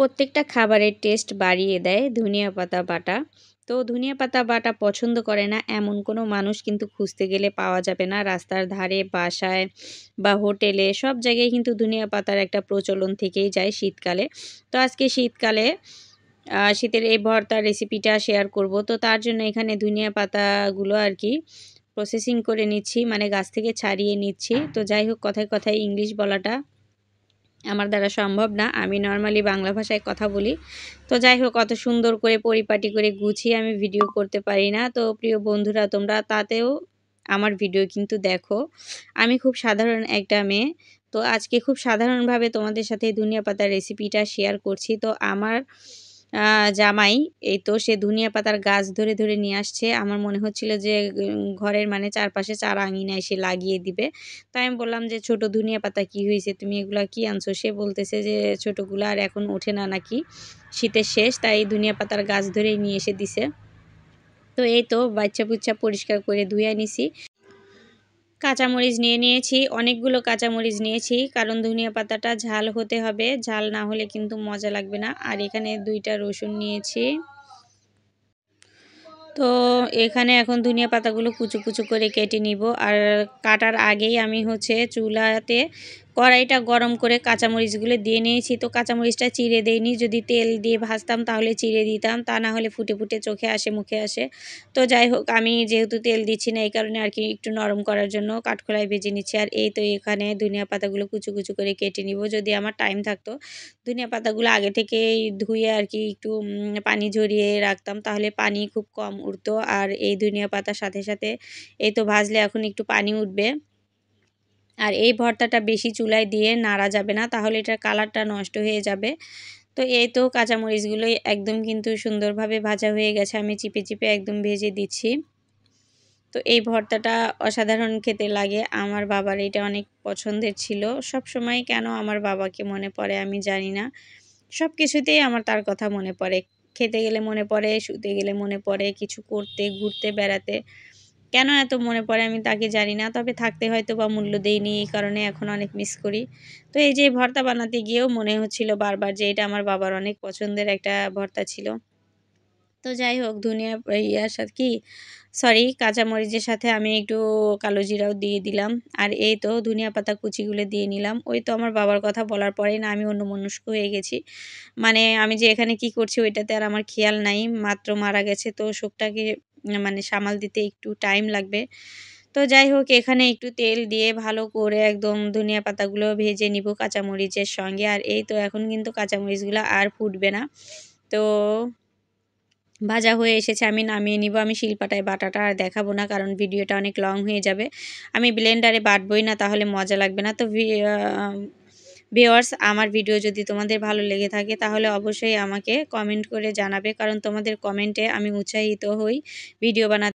প্রত্যেকটা খাবারের টেস্ট বাড়িয়ে দেয় ধনিয়া পাতা বাটা। তো ধনিয়া পাতা বাটা পছন্দ করে না এমন কোনো মানুষ কিন্তু খুঁজতে গেলে পাওয়া যাবে না। রাস্তার ধারে, বাসায় বা হোটেলে সব জায়গায় কিন্তু ধনিয়া পাতার একটা প্রচলন থেকেই যায় শীতকালে। তো আজকে শীতকালে শীতের এই ভর্তার রেসিপিটা শেয়ার করব। তো তার জন্য এখানে ধনিয়া পাতাগুলো আরকি প্রসেসিং করে নিচ্ছি, মানে গাছ থেকে ছাড়িয়ে নিচ্ছি। তো যাই হোক, কথায় কথায় ইংলিশ বলাটা আমার দ্বারা সম্ভব না। আমি নরমালি বাংলা ভাষায় কথা বলি। তো যাই হোক, অত সুন্দর করে পরিপাটি করে গুছিয়ে আমি ভিডিও করতে পারি না। তো প্রিয় বন্ধুরা, তোমরা তাতেও আমার ভিডিও কিন্তু দেখো। আমি খুব সাধারণ একটা মেয়ে। তো আজকে খুব সাধারণভাবে তোমাদের সাথে ধনিয়া পাতার রেসিপিটা শেয়ার করছি। তো আমার জামাই এই তো সে ধনিয়া পাতার গাছ ধরে, ধরে নিয়ে আসছে। আমার মনে হচ্ছিল যে ঘরের মানে চারপাশে ৪ আঙিনায় সে লাগিয়ে দিবে। তো আমি বললাম যে, "ছোট ধনিয়া পাতা কি হইছে? তুমি এগুলা কি আনছো?" সে বলতেছে যে, "ছোটগুলা আর এখন ওঠে না নাকি। শীতের শেষ, তাই ধনিয়া পাতার গাছ ধরেই নিয়ে এসে দিছে।" তো এই তো বাইচ্চা-বুচ্চা পরিষ্কার করে ধুইয়া নিছি। কাঁচামরিচ নিয়ে নিয়েছি, অনেকগুলো কাঁচামরিচ নিয়েছি। কারণ ধনিয়া পাতাটা ঝাল হতে হবে। ঝাল না হলে কিন্তু মজা লাগবে না। আর এখানে ২ টা রসুন নিয়েছি। তো এখানে এখন ধনিয়া পাতাগুলো কুচু, কুচু করে কেটে নিব। আর কাটার আগেই আমি হচ্ছে চুলাতে কড়াইটা গরম করে কাঁচামরিচগুলো দিয়ে নিয়েছি। তো কাঁচামরিচটা চিড়ে দেইনি। যদি তেল দিয়ে ভাজতাম তাহলে চিড়ে দিতাম। তা না হলে ফুটে, ফুটে চোখে আসে, মুখে আসে। তো যাই হোক, আমি যেহেতু তেল দিচ্ছি না এই কারণে আরকি একটু নরম করার জন্য কাঠখোলায় ভেজে নিচ্ছি। আর এই তো এখানে ধনিয়া পাতাগুলো কুচু, কুচু করে কেটে নিব। যদি আমার টাইম থাকতো ধনিয়া পাতাগুলো আগে থেকেই ধুয়ে আরকি একটু পানি ঝরিয়ে রাখতাম, তাহলে পানি খুব কম উঠতো। আর এই ধনিয়া পাতার সাথে, সাথে এই তো ভাজলে এখন একটু পানি উঠবে। আর এই ভর্তাটা বেশি চুলায় দিয়ে নাড়া যাবে না, তাহলে এটার কালারটা নষ্ট হয়ে যাবে। তো এই তো কাঁচামরিচগুলো একদম কিন্তু সুন্দরভাবে ভাজা হয়ে গেছে। আমি চিপে, চিপে একদম ভেজে দিচ্ছি। তো এই ভর্তাটা অসাধারণ খেতে লাগে। আমার বাবার এটা অনেক পছন্দের ছিল। সবসময় কেন আমার বাবাকে মনে পড়ে আমি জানি না। সবকিছুতেই আমার তার কথা মনে পড়ে। খেতে গেলে মনে পড়ে, শুতে গেলে মনে পড়ে, কিছু করতে, ঘুরতে, বেড়াতে। কেন এত মনে পড়ে আমি তাকে জানি না। তবে থাকতে হয়তোবা মূল্য দেইনি, এই কারণে এখন অনেক মিস করি। তো এই যে ভর্তা বানাতে গিয়েও মনে হচ্ছিল বারবার যে এটা আমার বাবার অনেক পছন্দের একটা ভর্তা ছিল। তো যাই হোক, ধনিয়া ইয়ার সাথে কি সরি কাঁচামরিচের সাথে আমি একটু কালো জিরাও দিয়ে দিলাম। আর এই তো ধনিয়া পাতা কুচিগুলো দিয়ে নিলাম। ওই তো আমার বাবার কথা বলার পরেই না আমি অন্যমনস্ক হয়ে গেছি। মানে আমি যে এখানে কি করছি ওইটাতে আর আমার খেয়াল নাই। মাত্র মারা গেছে, তো শোকটাকে মানে সামাল দিতে একটু টাইম লাগবে। তো যাই হোক, এখানে একটু তেল দিয়ে ভালো করে একদম ধনিয়া পাতাগুলো ভেজে নিব কাঁচামরিচের সঙ্গে। আর এই তো এখন কিন্তু কাঁচামরিচগুলো আর ফুটবে না। তো ভাজা হয়ে এসেছে, আমি নামিয়ে নিব। আমি শিলপাটায় বাটাটা আর দেখাবো না, কারণ ভিডিওটা অনেক লং হয়ে যাবে। আমি ব্লেন্ডারে বাটবই না, তাহলে মজা লাগবে না। তো ভিউয়ার্স, আমার ভিডিও যদি তোমাদের ভালো লেগে থাকে তাহলে অবশ্যই আমাকে কমেন্ট করে জানাবে, কারণ তোমাদের কমেন্টে আমি উৎসাহিত হই ভিডিও বানাতে।